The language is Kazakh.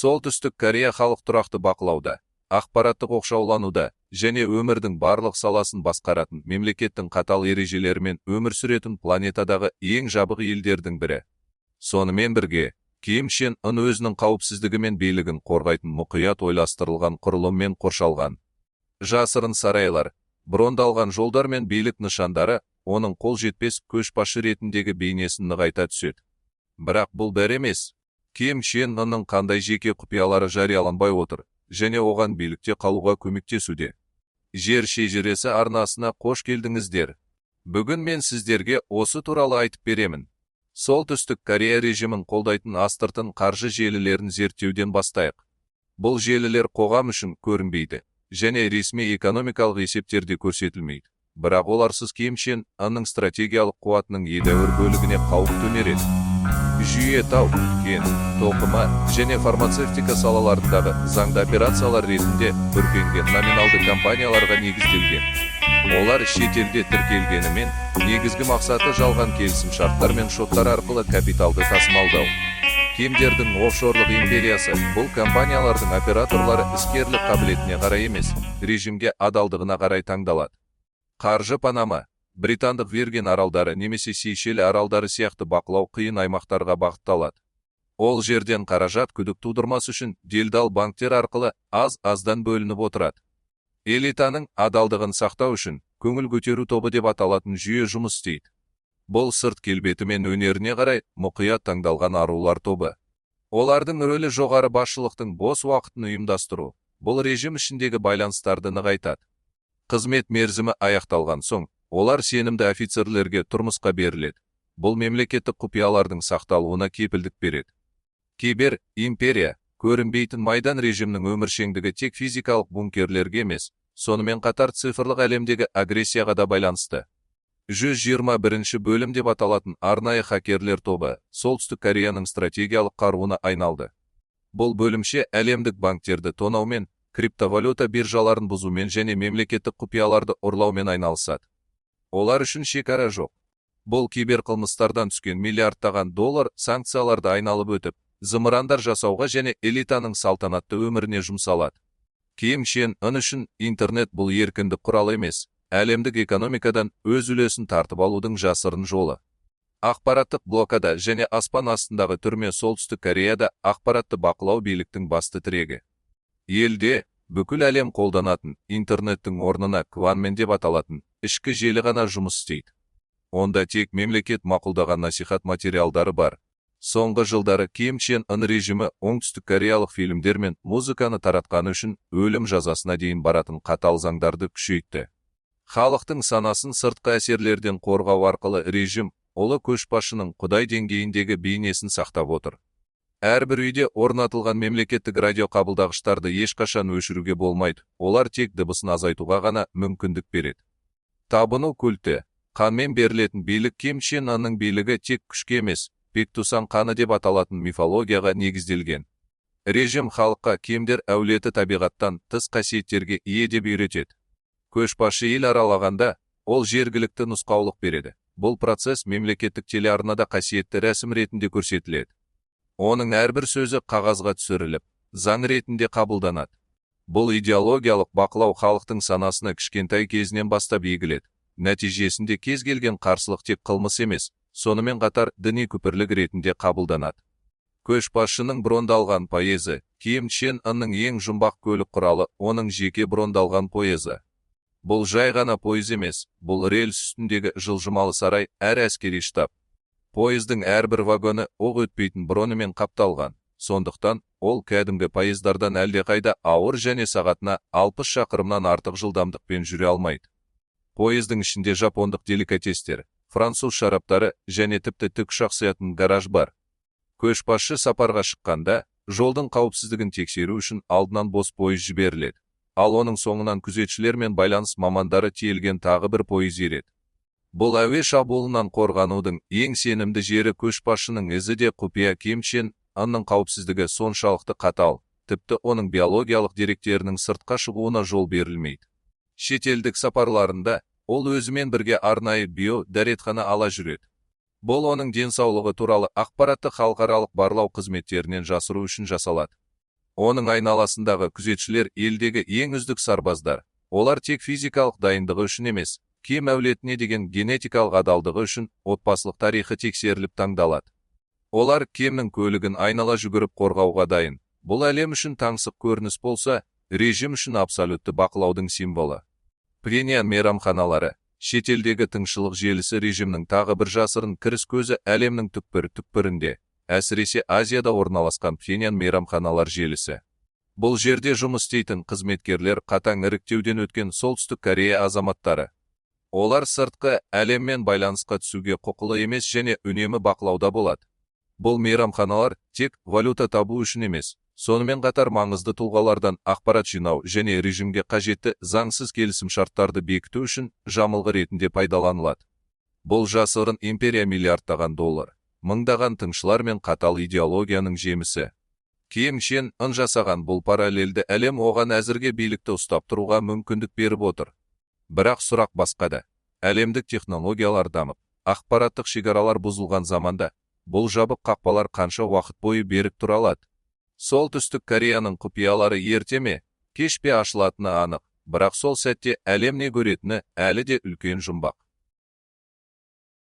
Солтүстік Корея халық тұрақты бақылауда, ақпараттық оқшаулануда және өмірдің барлық саласын басқаратын мемлекеттің қатал ережелерімен өмір сүретін планетадағы ең жабық елдердің бірі. Сонымен бірге, Ким Чен Ын өзінің қауіпсіздігі мен билігін қорғайтын мұқият ойластырылған құрылыммен қоршалған. Жасырын сарайлар, брондалған жолдар мен билік нышандары оның қол жетпес көшбасшы ретіндегі бейнесін нығайта түседі. Бірақ бұл бәрі емес. Ким Чен Ынның қандай жеке құпиялары жарияланбай отыр және оған билікте қалуға көмектесуде. Жер шежіресі арнасына қош келдіңіздер. Бүгін мен сіздерге осы туралы айтып беремін. Солтүстік Корея режимін қолдайтын астыртын қаржы желілерін зерттеуден бастайық. Бұл желілер қоғам үшін көрінбейді және ресми экономикалық есептерде көрсетілмейді. Бірақ оларсыз Ким Чен Ынның стратегиялық қуатының едәуір бөлігіне қауіп төнереді. Жүйе тау, кен, тоқыма және фармацевтика салаларындағы заңды операциялар ретінде бүркенген номиналды компанияларға негізделген. Олар шетелде тіркелгенімен, негізгі мақсаты жалған келісім шарттар мен шоттар арқылы капиталды тасымалдау. Кимдердің офшорлық империясы бұл компаниялардың операторлары іскерлік қабілетіне қарай емес, режимге адалдығына қарай таңдалады. Қаржы Панама, Британдық Виргин аралдары немесе Сейшел аралдары сияқты бақылау қиын аймақтарға бағытталады. Ол жерден қаражат күдік тудырмас үшін делдал банктер арқылы аз-аздан бөлініп отырады. Элитаның адалдығын сақтау үшін көңіл көтеру тобы деп аталатын жүйе жұмыс істейді. Бұл сырт келбеті мен өнеріне қарай мұқият таңдалған арулар тобы. Олардың рөлі жоғары басшылықтың бос уақытын ұйымдастыру. Бұл режим ішіндегі байланыстарды нығайтады. Қызмет мерзімі аяқталған соң, олар сенімді офицерлерге тұрмысқа беріледі. Бұл мемлекеттік құпиялардың сақталуына кепілдік береді. Кибер империя, көрінбейтін майдан режимнің өміршеңдігі тек физикалық бункерлерге емес, сонымен қатар цифрлық әлемдегі агрессияға да байланысты. 121 бөлім деп аталатын арнайы хакерлер тобы Солтүстік Кореяның стратегиялық қаруына айналды. Бұл бөлімше әлемдік банктерді тонаумен, криптовалюта биржаларын бұзумен және мемлекеттік құпияларды ұрлаумен айналысады. Олар үшін шекара жоқ. Бұл киберқылмыстардан түскен миллиардтаған доллар санкцияларды айналып өтіп, зымырандар жасауға және элитаның салтанатты өміріне жұмсалады. Ким Чен Ын үшін интернет бұл еркіндік құралы емес, әлемдік экономикадан өз үлесін тартып алудың жасырын жолы. Ақпараттық блокада және аспан астындағы түрме Солтүстік Кореяда ақпаратты бақылау биліктің басты тірегі. Елде бүкіл әлем қолданатын интернеттің орнына кванмен деп аталатын ішкі желі ғана жұмыс істейді. Онда тек мемлекет мақұлдаған насихат материалдары бар. Соңғы жылдары Ким Чен Ын режимі оңтүстік кореялық фильмдер мен музыканы таратқаны үшін өлім жазасына дейін баратын қатал заңдарды күшейтті. Халықтың санасын сыртқы әсерлерден қорғау арқылы режим ұлы көшбасшының құдай деңгейіндегі бейнесін сақтап отыр. Әрбір үйде орнатылған мемлекеттік радиоқабылдағыштарды ешқашан өшіруге болмайды, олар тек дыбысын азайтуға ғана мүмкіндік береді. Табыну культі, қанмен берілетін билік Ким Чен Ынның билігі тек күшке емес, Пектусан қаны деп аталатын мифологияға негізделген. Режим халыққа кемдер әулеті табиғаттан тыс қасиеттерге ие деп үйретеді. Көшбасшы ел аралағанда, ол жергілікті нұсқаулық береді. Бұл процесс мемлекеттік телеарнада қасиетті рәсім ретінде көрсетіледі. Оның әрбір сөзі қағазға түсіріліп, заң ретінде қабылданады. Бұл идеологиялық бақылау халықтың санасына кішкентай кезінен бастап егіледі. Нәтижесінде кез келген қарсылық тек қылмыс емес, сонымен қатар діни күпірлік ретінде қабылданады. Көшбасшының брондалған поезі, Ким Чен Ынның ең жұмбақ көлік құралы, оның жеке брондалған поезі. Бұл жай ғана пойыз емес, бұл рельс үстіндегі жылжымалы сарай, әр әскери штаб. Пойыздың әрбір вагоны оқ өтпейтін бронымен қапталған, сондықтан ол кәдімгі поездардан әлдеқайда ауыр және сағатына 60 шақырымнан артық жылдамдықпен жүре алмайды. Пойыздың ішінде жапондық деликатестер, француз шараптары және тіпті тікұшақ сиятын гараж бар. Көшбасшы сапарға шыққанда, жолдың қауіпсіздігін тексеру үшін алдынан бос пойыз жіберіледі. Ал оның соңынан күзетшілер мен байланыс мамандары тиелген тағы бір пойыз ереді. Бұл әуе шабуылынан қорғанудың ең сенімді жері көшбасшының ізі де құпия. Ким Чен Ынның қауіпсіздігі соншалықты қатал, тіпті оның биологиялық деректерінің сыртқа шығуына жол берілмейді. Шетелдік сапарларында ол өзімен бірге арнайы дәретхана ала жүреді. Бұл оның денсаулығы туралы ақпаратты халықаралық барлау қызметтерінен жасыру үшін жасалады. Оның айналасындағы күзетшілер елдегі ең үздік сарбаздар. Олар тек физикалық дайындығы үшін емес, кем әулетіне деген генетикалық адалдығы үшін отбасылық тарихы тексеріліп таңдалады. Олар кемнің көлігін айнала жүгіріп қорғауға дайын. Бұл әлем үшін таңсық көрініс болса, режим үшін абсолютті бақылаудың символы. Пхеньян мейрамханалары, шетелдегі тыңшылық желісі режимнің тағы бір жасырын кіріс көзі әлемнің түкпір-түкпірінде, әсіресе Азияда орналасқан Пхеньян мейрамханалар желісі. Бұл жерде жұмыс істейтін қызметкерлер қатаң іріктеуден өткен Солтүстік Корея азаматтары. Олар сыртқы әлеммен байланысқа түсуге құқылы емес және үнемі бақылауда болады. Бұл мейрамханалар тек валюта табу үшін емес, сонымен қатар маңызды тұлғалардан ақпарат жинау және режимге қажетті заңсыз келісімшарттарды бекіту үшін жамылғы ретінде пайдаланылады. Бұл жасырын империя миллиардтаған доллар, мыңдаған тыңшылар мен қатал идеологияның жемісі. Ким Чен Ын жасаған бұл параллельді әлем оған әзірге билікті ұстап тұруға мүмкіндік беріп отыр. Бірақ сұрақ басқада. Әлемдік технологиялар дамып, ақпараттық шекаралар бұзылған заманда, бұл жабық қақпалар қанша уақыт бойы берік тұра алады? Солтүстік Кореяның құпиялары ерте ме, кеш пе ашылатыны анық, бірақ сол сәтте әлем не көретіні әлі де үлкен жұмбақ.